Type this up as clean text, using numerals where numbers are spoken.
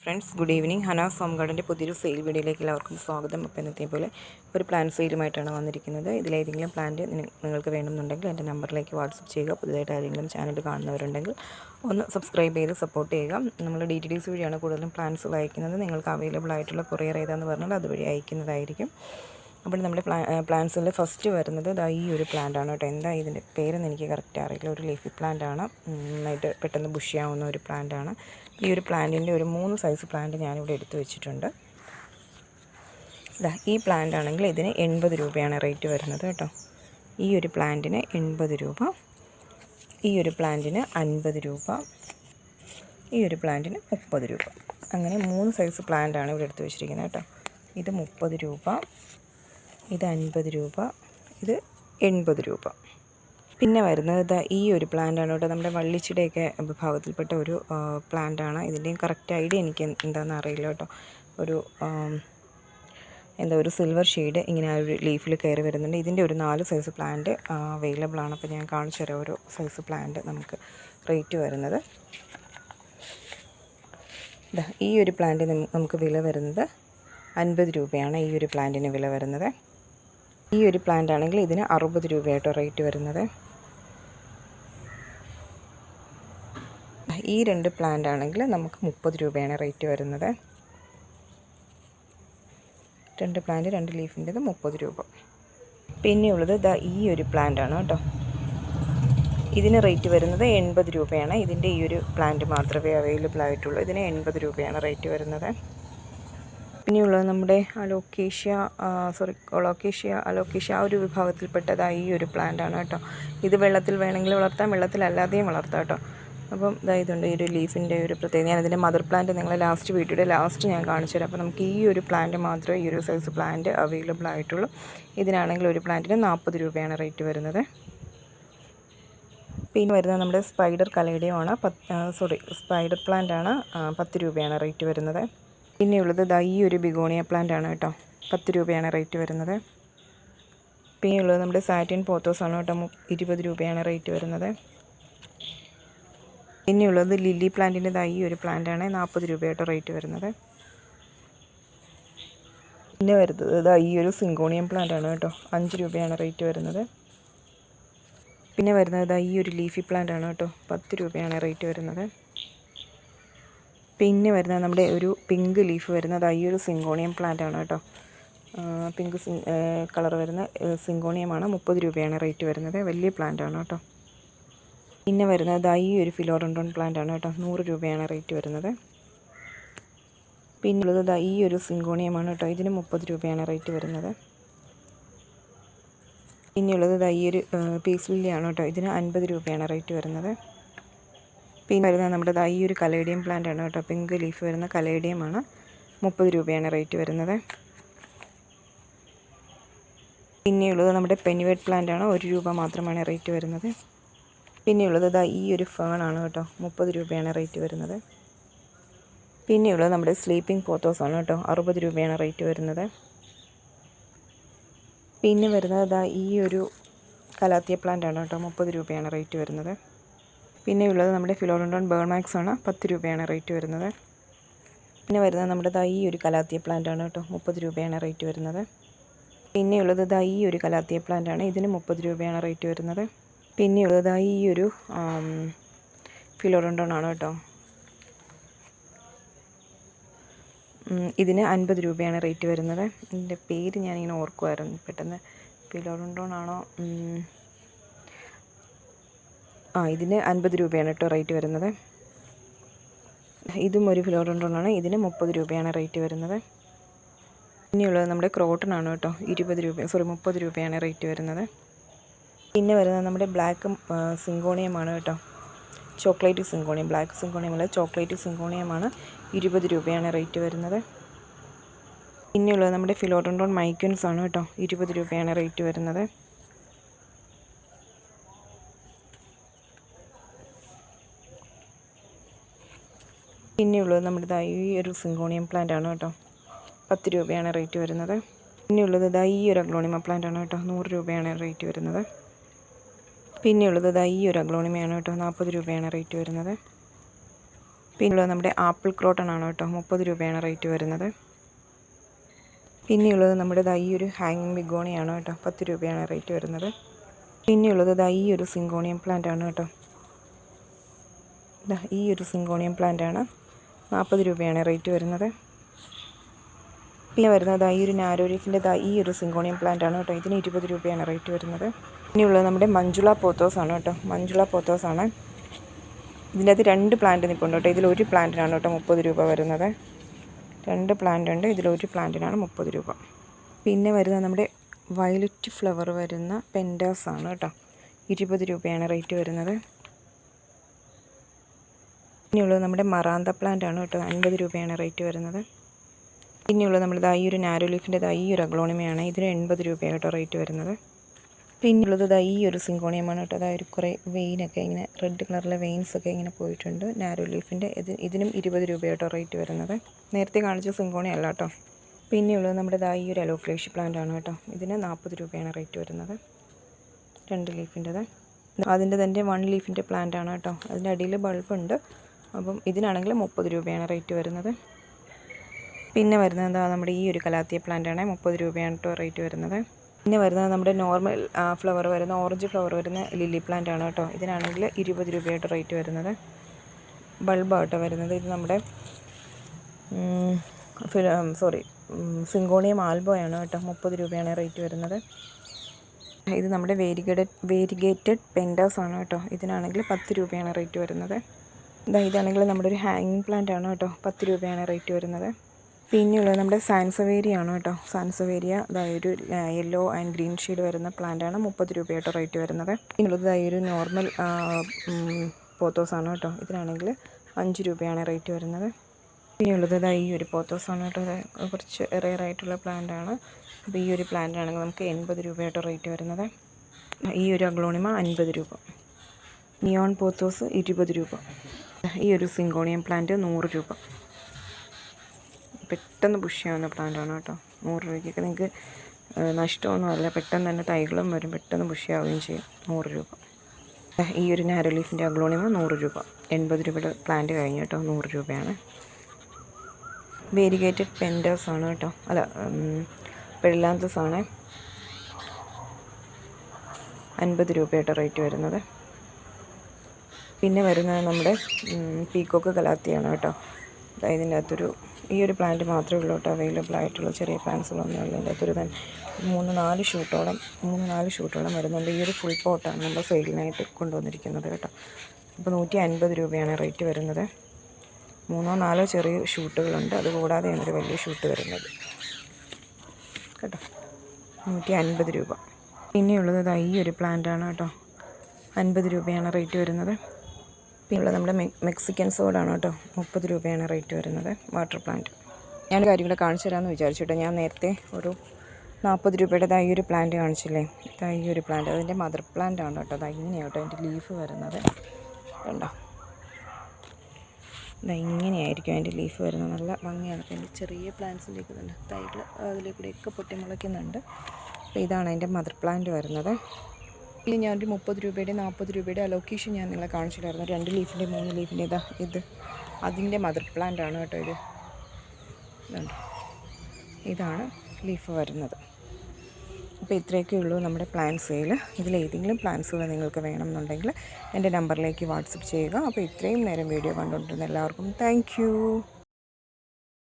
Friends, good evening. Hanas home ഗാർഡൻ്റെ പുതിയൊരു sale വീഡിയോയിലേക്ക് എല്ലാവർക്കും സ്വാഗതം. അപ്പോൾ ഇന്നത്തെ പോലെ ഒരു പ്ലാന്റ് സെയിലുമായിട്ടാണ് വന്നിരിക്കുന്നത്. ഇതിലേതെങ്കിലും പ്ലാന്റ് നിങ്ങൾക്ക് വേണമെന്നുണ്ടെങ്കിൽ എൻ്റെ നമ്പറിലേക്ക് വാട്സപ്പ് ചെയ്യുക. പുതിയതായിട്ട് ആരെങ്കിലും ചാനൽ കാണുന്നവരുണ്ടെങ്കിൽ ഒന്ന് സബ്സ്ക്രൈബ് ചെയ്ത് സപ്പോർട്ട് ചെയ്യുക. നമ്മൾ DTDC വഴിയാണ് കൂടുതലും പ്ലാന്റ്സ് അയക്കുന്നത്. നിങ്ങൾക്ക് അവൈലബിൾ ആയിട്ടുള്ള കൊറിയർ ഏതാണെന്ന് പറഞ്ഞാൽ അതുവഴി അയക്കുന്നതായിരിക്കും. അപ്പോൾ നമ്മുടെ പ്ലാന്റ്സിൽ ഫസ്റ്റ് വരുന്നത് ഈ ഒരു പ്ലാന്റാണ് കേട്ടോ. എന്താ ഇതിൻ്റെ പേരെന്ന് എനിക്ക് കറക്റ്റ് അറിയില്ല. ഒരു ലീഫി പ്ലാന്റാണ്, നന്നായിട്ട് പെട്ടെന്ന് ബുഷിയാവുന്ന ഒരു പ്ലാന്റാണ്. ഈ ഒരു പ്ലാന്റിൻ്റെ ഒരു 3 സൈസ് പ്ലാന്റ് ഞാനിവിടെ എടുത്തു വെച്ചിട്ടുണ്ട്. ഈ പ്ലാന്റ് ആണെങ്കിൽ ഇതിന് 80 രൂപയാണ് റേറ്റ് വരുന്നത് കേട്ടോ. ഈ ഒരു പ്ലാന്റിന് 80 രൂപ, ഈ ഒരു പ്ലാന്റിന് 50 രൂപ, ഈ ഒരു പ്ലാന്റിന് 30 രൂപ. അങ്ങനെ 3 സൈസ് പ്ലാന്റാണ് ഇവിടെ എടുത്തു വെച്ചിരിക്കുന്നത് കേട്ടോ. ഇത് 30 രൂപ, ഇത് 50 രൂപ, ഇത് 80 രൂപ. പിന്നെ വരുന്നത് ഈ ഒരു പ്ലാന്റാണ് കേട്ടോ. നമ്മുടെ വള്ളിച്ചിടയൊക്കെ വിഭാഗത്തിൽപ്പെട്ട ഒരു പ്ലാന്റാണ്. ഇതിൻ്റെയും കറക്റ്റ് ഐഡിയ എനിക്ക് എന്താണെന്ന് അറിയില്ല കേട്ടോ. ഒരു സിൽവർ ഷെയ്ഡ് ഇങ്ങനെ ഒരു ലീഫിൽ കയറി വരുന്നുണ്ട്. ഇതിൻ്റെ ഒരു 4 സൈസ് പ്ലാന്റ് അവൈലബിൾ ആണ്. അപ്പോൾ ഞാൻ കാണിച്ചു തരാം ഓരോ സൈസ് പ്ലാന്റ് നമുക്ക് റേറ്റ് വരുന്നത്. ഈ ഒരു പ്ലാന്റ് നമുക്ക് വില വരുന്നത് 50 രൂപയാണ്. ഈ ഒരു പ്ലാന്റിന് വില വരുന്നത്. ഈ ഒരു പ്ലാന്റ് ആണെങ്കിൽ ഇതിന് 60 രൂപയായിട്ടോ റേറ്റ് വരുന്നത്. ഈ 2 പ്ലാന്റ് ആണെങ്കിൽ നമുക്ക് 30 രൂപയാണ് റേറ്റ് വരുന്നത്. 2 പ്ലാന്റ് 2 ലീഫിൻ്റെത് 30 രൂപ. പിന്നെയുള്ളത് ഈ ഒരു പ്ലാന്റ് ആണ് കേട്ടോ. ഇതിന് റേറ്റ് വരുന്നത് 80 രൂപയാണ്. ഇതിൻ്റെ ഈ ഒരു പ്ലാന്റ് മാത്രമേ അവൈലബിൾ ആയിട്ടുള്ളൂ. ഇതിന് 80 രൂപയാണ് റേറ്റ് വരുന്നത്. പിന്നെയുള്ളത് നമ്മുടെ അലോക്കേഷ്യ ആ ഒരു വിഭാഗത്തിൽപ്പെട്ടതായി ഈ ഒരു പ്ലാന്റ് ആണ് കേട്ടോ. ഇത് വെള്ളത്തിൽ വേണമെങ്കിൽ വളർത്താം, വെള്ളത്തിലല്ലാതെയും വളർത്താം കേട്ടോ. അപ്പം ഇതുണ്ട് ഈ ഒരു ലീഫിൻ്റെ ഒരു പ്രത്യേകത. ഞാനതിൻ്റെ മദർ പ്ലാന്റ് നിങ്ങളെ വീഡിയോയുടെ ലാസ്റ്റ് ഞാൻ കാണിച്ചു തരാം. അപ്പോൾ നമുക്ക് ഈ ഒരു പ്ലാന്റ് മാത്രമേ ഈ ഒരു സൈസ് പ്ലാന്റ് അവൈലബിൾ ആയിട്ടുള്ളൂ. ഇതിനാണെങ്കിൽ ഒരു പ്ലാന്റിന് 40 രൂപയാണ് റേറ്റ് വരുന്നത്. പിന്നെ വരുന്നത് നമ്മുടെ സ്പൈഡർ കലേഡിയമാണ്. സ്പൈഡർ പ്ലാന്റ് ആണ്. 10 രൂപയാണ് റേറ്റ് വരുന്നത്. പിന്നെയുള്ളത് ഈ ഒരു ബിഗോണിയ പ്ലാന്റ് ആണ് കേട്ടോ. 10 രൂപയാണ് റേറ്റ് വരുന്നത്. പിന്നെയുള്ളത് നമ്മുടെ സാറ്റിൻ പോത്തോസ് ആണ് കേട്ടോ. 20 രൂപയാണ് റേറ്റ് വരുന്നത്. പിന്നെയുള്ളത് ലില്ലി പ്ലാന്റിൻ്റെ ഈ ഒരു പ്ലാന്റ് ആണ്. 40 രൂപയായിട്ടോ റേറ്റ് വരുന്നത്. പിന്നെ വരുന്നത് ഈ ഒരു സിങ്കോണിയം പ്ലാന്റ് ആണ് കേട്ടോ. 5 രൂപയാണ് റേറ്റ് വരുന്നത്. പിന്നെ വരുന്നത് ഈ ഒരു ലീഫി പ്ലാന്റ് ആണ് കേട്ടോ. 10 രൂപയാണ് റേറ്റ് വരുന്നത്. പിന്നെ വരുന്നത് നമ്മുടെ ഒരു പിങ്ക് ലീഫ് വരുന്നത് ഈ ഒരു സിങ്കോണിയം പ്ലാന്റ് ആണ് കേട്ടോ. പിങ്ക് കളർ വരുന്ന സിങ്കോണിയമാണ്. 30 രൂപയാണ് റേറ്റ് വരുന്നത്. വലിയ പ്ലാന്റ് ആണ് കേട്ടോ. പിന്നെ വരുന്നത് ഈ ഒരു ഫിലോഡോണ്ടോൺ പ്ലാന്റ് ആണ് കേട്ടോ. 100 രൂപയാണ് റേറ്റ് വരുന്നത്. പിന്നുള്ളത് ഈ ഒരു സിങ്കോണിയമാണ് കേട്ടോ. ഇതിന് 30 രൂപയാണ് റേറ്റ് വരുന്നത്. പിന്നെയുള്ളത് ഈ ഒരു പീസ് ലില്ലിയാണ് കേട്ടോ. ഇതിന് 50 രൂപയാണ് റേറ്റ് വരുന്നത്. പിന്നെ വരുന്നത് നമ്മുടെ ഈ ഒരു കലേഡിയം പ്ലാന്റ് ആണ് കേട്ടോ. പിങ്ക് ലീഫ് വരുന്ന കലേഡിയമാണ്. 30 രൂപയാണ് റേറ്റ് വരുന്നത്. പിന്നെയുള്ളത് നമ്മുടെ പെനിവേഡ് പ്ലാന്റ് ആണ്. 1 രൂപ മാത്രമാണ് റേറ്റ് വരുന്നത്. പിന്നെയുള്ളത് ഈ ഒരു ഫേൺ ആണ് കേട്ടോ. 30 രൂപയാണ് റേറ്റ് വരുന്നത്. പിന്നെയുള്ളത് നമ്മുടെ സ്ലീപ്പിംഗ് പോത്തോസ് ആണ് കേട്ടോ. 60 രൂപയാണ് റേറ്റ് വരുന്നത്. പിന്നെ വരുന്നത് ഈ ഒരു കലാത്തിയ പ്ലാന്റ് ആണ് കേട്ടോ. 30 രൂപയാണ് റേറ്റ് വരുന്നത്. പിന്നെയുള്ളത് നമ്മുടെ ഫിലോഡോണ്ടോൺ ബേൺമാക്സ് ആണ്. 10 രൂപയാണ് റേറ്റ് വരുന്നത്. പിന്നെ വരുന്നത് നമ്മുടെ ഈ ഒരു കലാത്തിയ പ്ലാന്റ് ആണ് കേട്ടോ. 30 രൂപയാണ് റേറ്റ് വരുന്നത്. പിന്നെയുള്ളത് ഈ ഒരു കലാത്തിയ പ്ലാന്റ് ആണ്. ഇതിന് 30 രൂപയാണ് റേറ്റ് വരുന്നത്. പിന്നെയുള്ളത് ഈ ഒരു ഫിലോഡോണ്ടോൺ ആണ് കേട്ടോ. ഇതിന് 50 രൂപയാണ് റേറ്റ് വരുന്നത്. ഇതിൻ്റെ പേര് ഞാനിങ്ങനെ ഓർക്കുമായിരുന്നു പെട്ടെന്ന്. ഫിലോഡോണ്ടോൺ ആണോ? ഇതിന് 50 രൂപയാണ് കേട്ടോ റേറ്റ് വരുന്നത്. ഇതും ഒരു ഫിലോഡോണ്ടോൺ ആണ്. ഇതിന് 30 രൂപയാണ് റേറ്റ് വരുന്നത്. പിന്നെയുള്ളത് നമ്മുടെ ക്രോട്ടൺ ആണ് കേട്ടോ. 30 രൂപയാണ് റേറ്റ് വരുന്നത്. പിന്നെ വരുന്നത് നമ്മുടെ ബ്ലാക്ക് സിങ്കോണിയമാണ് കേട്ടോ. ചോക്ലേറ്റ് സിങ്കോണിയം, ബ്ലാക്ക് സിങ്കോണിയം അല്ല, ചോക്ലേറ്റ് സിങ്കോണിയമാണ്. 20 രൂപയാണ് റേറ്റ് വരുന്നത്. പിന്നെയുള്ളത് നമ്മുടെ ഫിലോഡോണ്ടോൺ മൈക്വൻസ് ആണ് കേട്ടോ. 20 രൂപയാണ് റേറ്റ് വരുന്നത്. പിന്നെയുള്ളത് നമ്മുടെ ഈ ഒരു സിങ്കോണിയം പ്ലാന്റ് ആണ് കേട്ടോ. 10 രൂപയാണ് റേറ്റ് വരുന്നത്. പിന്നെയുള്ളത് ഈ ഒരു അഗ്ലോണിമ പ്ലാന്റ് ആണ് കേട്ടോ. 100 രൂപയാണ് റേറ്റ് വരുന്നത്. പിന്നെയുള്ളത് ഈ ഒരു അഗ്ലോണിമയാണ് കേട്ടോ. 40 രൂപയാണ് റേറ്റ് വരുന്നത്. പിന്നെയുള്ളത് നമ്മുടെ ആപ്പിൾ ക്രോട്ടൺ ആണ് കേട്ടോ, 30 രൂപയാണ് റേറ്റ് വരുന്നത്. പിന്നെയുള്ളത് നമ്മുടെ ഈ ഒരു ഹാങ്ങിങ് ബിഗോണിയാണ് കേട്ടോ, 10 രൂപയാണ് റേറ്റ് വരുന്നത്. പിന്നെയുള്ളത് ഈ ഒരു സിങ്കോണിയം പ്ലാന്റ് ആണ് കേട്ടോ. ഈ ഒരു സിങ്കോണിയം പ്ലാന്റ് ആണ്, 40 രൂപയാണ് റേറ്റ് വരുന്നത്. പിന്നെ വരുന്നത് ഈ ഒരു നാരോ ലീഫിൻ്റെ ഈ ഒരു സിങ്കോണിയം പ്ലാന്റ് ആണ് കേട്ടോ, ഇതിന് 20 രൂപയാണ് റേറ്റ് വരുന്നത്. പിന്നെയുള്ളത് നമ്മുടെ മഞ്ജുള പോത്തോസ് ആണ് കേട്ടോ, മഞ്ജുള പോത്തോസ് ആണ്. ഇതിൻ്റെ അകത്ത് 2 പ്ലാന്റ് നിൽപ്പുണ്ട് കേട്ടോ. ഇതിലൊരു പ്ലാന്റിനാണ് കേട്ടോ 30 രൂപ വരുന്നത്. 2 പ്ലാന്റ് ഉണ്ട്, ഇതിലൊരു പ്ലാന്റിനാണ് 30 രൂപ. പിന്നെ വരുന്നത് നമ്മുടെ വയലറ്റ് ഫ്ലവർ വരുന്ന പെൻഡാസ് ആണ് കേട്ടോ, 20 രൂപയാണ് റേറ്റ് വരുന്നത്. പിന്നെയുള്ളത് നമ്മുടെ മറാന്ത പ്ലാന്റ് ആണ് കേട്ടോ, 50 രൂപയാണ് റേറ്റ് വരുന്നത്. പിന്നെയുള്ളത് നമ്മുടെ ഈ ഒരു നാരോ ലീഫിൻ്റെ ഈ ഒരു അഗ്ലോണിമയാണ്, ഇതിന് 80 രൂപയാണ് കേട്ടോ റേറ്റ് വരുന്നത്. പിന്നെയുള്ളത് ഈ ഒരു സിങ്കോണിയമാണ് കേട്ടോ. അതായത് കുറേ വെയിനൊക്കെ ഇങ്ങനെ റെഡ് കളറിലെ വെയിൻസൊക്കെ ഇങ്ങനെ പോയിട്ടുണ്ട്. നാരോ ലീഫിൻ്റെ ഇതിനും 20 രൂപയാട്ടോ റേറ്റ് വരുന്നത്. നേരത്തെ കാണിച്ച സിങ്കോണിയ അല്ല കേട്ടോ. പിന്നെയുള്ളത് നമ്മുടെ ഈ ഒരു അലോക്ലേഷ്യ പ്ലാന്റ് ആണ് കേട്ടോ, ഇതിന് 40 രൂപയാണ് റേറ്റ് വരുന്നത്. 2 ലീഫിൻ്റെത്. അതിൻ്റെ തന്നെ 1 ലീഫിൻ്റെ പ്ലാന്റ് ആണ് കേട്ടോ. അതിൻ്റെ അടിയിൽ ബൾബുണ്ട്. അപ്പം ഇതിനാണെങ്കിൽ 30 രൂപയാണ് റേറ്റ് വരുന്നത്. പിന്നെ വരുന്നത് നമ്മുടെ ഈ ഒരു കലാത്തിയ പ്ലാന്റ് ആണ്, 30 രൂപയാണ് കേട്ടോ റേറ്റ് വരുന്നത്. പിന്നെ വരുന്നത് നമ്മുടെ നോർമൽ ഫ്ലവർ വരുന്ന ഓറഞ്ച് ഫ്ലവർ വരുന്ന ലില്ലി പ്ലാന്റ് ആണ് കേട്ടോ. ഇതിനാണെങ്കിൽ 20 രൂപയായിട്ട് റേറ്റ് വരുന്നത്. ബൾബാട്ടോ വരുന്നത്. ഇത് നമ്മുടെ സിങ്കോണിയം ആൽബോയാണ് കേട്ടോ, 30 രൂപയാണ് റേറ്റ് വരുന്നത്. ഇത് നമ്മുടെ വേരിഗേറ്റഡ് പെൻഡാസ് ആണ് കേട്ടോ. ഇതിനാണെങ്കിൽ 10 രൂപയാണ് റേറ്റ് വരുന്നത്. ഇതാണെങ്കിൽ നമ്മുടെ ഒരു ഹാങ്ങിങ് പ്ലാന്റ് ആണ് കേട്ടോ, 10 രൂപയാണ് റേറ്റ് വരുന്നത്. പിന്നെയുള്ളത് നമ്മുടെ സാൻസവേരിയ ആണ് കേട്ടോ. സാൻസവേരിയ ഒരു യെല്ലോ ആൻഡ് ഗ്രീൻ ഷെയ്ഡ് വരുന്ന പ്ലാന്റ് ആണ്, 30 രൂപയായിട്ട് റേറ്റ് വരുന്നത്. പിന്നുള്ളത് ഒരു നോർമൽ പോത്തോസ് ആണ് കേട്ടോ. ഇതിനാണെങ്കിൽ 5 രൂപയാണ് റേറ്റ് വരുന്നത്. പിന്നെയുള്ളത് ഈ ഒരു പോത്തോസ് ആണ് കേട്ടോ. കുറച്ച് റെയർ ആയിട്ടുള്ള പ്ലാന്റ് ആണ്. അപ്പോൾ ഈ ഒരു പ്ലാന്റ് ആണെങ്കിൽ നമുക്ക് 80 രൂപയായിട്ട് റേറ്റ് വരുന്നത്. ഈ ഒരു അഗ്ലോണിമ 50 രൂപ. നിയോൺ പോത്തോസ് 20 രൂപ. ഈ ഒരു സിങ്കോണിയം പ്ലാന്റ് 100 രൂപ. പെട്ടെന്ന് പുഷ്യാവുന്ന പ്ലാന്റാണ് കേട്ടോ. 100 രൂപയ്ക്കൊക്കെ നിങ്ങൾക്ക് നഷ്ടമൊന്നുമല്ല, പെട്ടെന്ന് തന്നെ തൈകളും വരും, പെട്ടെന്ന് പുഷ്യാവുകയും ചെയ്യും. 100 രൂപ. ഈ ഒരു നാരോ ലീഫിൻ്റെ അഗ്ലോണിമ 100 രൂപ. 80 രൂപയുടെ പ്ലാന്റ് കഴിഞ്ഞ് കേട്ടോ, 100 രൂപയാണ്. വേരിഗേറ്റഡ് പെൻഡേഴ്സ് ആണ് കേട്ടോ, അല്ല പെള്ളാന്തസ് ആണ്, 50 രൂപയായിട്ട് റേറ്റ് വരുന്നത്. പിന്നെ വരുന്നത് നമ്മുടെ പീക്കോക്ക് കലാത്തിയാണ് കേട്ടോ. അതായത് ഇതിൻ്റെ അകത്തൊരു ഈ ഒരു പ്ലാന്റ് മാത്രമേ ഉള്ളൂ കേട്ടോ അവൈലബിൾ ആയിട്ടുള്ള, ചെറിയ പ്ലാന്റ്സുകളൊന്നും ഉള്ളൂ. ഇതിൻ്റെ അകത്തൊരു 3-4 ഷൂട്ടോളം വരുന്നുണ്ട്. ഈ ഒരു ഫുൾ പോട്ടാണ് നമ്മൾ സെയിലിനായിട്ട് കൊണ്ടുവന്നിരിക്കുന്നത് കേട്ടോ. അപ്പോൾ 150 രൂപയാണ് റേറ്റ് വരുന്നത്. 3-4 ചെറിയ ഷൂട്ടുകളുണ്ട്, അതുകൂടാതെയാണ് ഒരു വലിയ ഷൂട്ട് വരുന്നത് കേട്ടോ. 150 രൂപ. പിന്നെയുള്ളത് ഈ ഒരു പ്ലാന്റാണ് കേട്ടോ, 50 രൂപയാണ് റേറ്റ് വരുന്നത്. പിന്നെയുള്ളത് നമ്മുടെ മെക്സിക്കൻ സോഡാണ് കേട്ടോ, 30 രൂപയാണ് റേറ്റ് വരുന്നത്. വാട്ടർ പ്ലാന്റ് ഞാൻ കാര്യങ്ങൾ കാണിച്ചു തരാമെന്ന് വിചാരിച്ചിട്ടോ. ഞാൻ നേരത്തെ ഒരു 40 രൂപയുടെ ഈ ഒരു പ്ലാന്റ് കാണിച്ചില്ലേ, ഈ ഒരു പ്ലാന്റ് അതിൻ്റെ മദർ പ്ലാന്റ് ആണ് കേട്ടോ. ഇങ്ങനെയാണ് കേട്ടോ അതിൻ്റെ ലീഫ് വരുന്നത് കണ്ടോ. ഇങ്ങനെയായിരിക്കും അതിൻ്റെ ലീഫ് വരുന്നത്. നല്ല ഭംഗിയാണ്. അതിൻ്റെ ചെറിയ പ്ലാന്റ്സിലേക്ക് തന്നെ തൈകൾ അതിലേക്കൂടെയൊക്കെ പൊട്ടിമുളയ്ക്കുന്നുണ്ട്. അപ്പോൾ ഇതാണ് അതിൻ്റെ മദർ പ്ലാന്റ് വരുന്നത്. ഇനി ഞാനൊരു 30 രൂപയുടെ 40 രൂപയുടെ അലോക്കേഷൻ ഞാൻ നിങ്ങളെ കാണിച്ചിട്ടായിരുന്നു. 2 ലീഫിൻ്റെ 3 ലീഫിൻ്റെ ഇത് അതിൻ്റെ മദർ പ്ലാന്റ് ആണ് കേട്ടോ. ഇതാണ് ലീഫ് വരുന്നത്. അപ്പോൾ ഇത്രയൊക്കെ ഉള്ളൂ നമ്മുടെ പ്ലാൻ സെയിൽ. ഇതിലേതെങ്കിലും പ്ലാൻസുകൾ നിങ്ങൾക്ക് വേണമെന്നുണ്ടെങ്കിൽ എൻ്റെ നമ്പറിലേക്ക് വാട്സപ്പ് ചെയ്യുക. അപ്പോൾ ഇത്രയും നേരം വീഡിയോ കണ്ടുകൊണ്ടിരുന്ന എല്ലാവർക്കും താങ്ക് യു.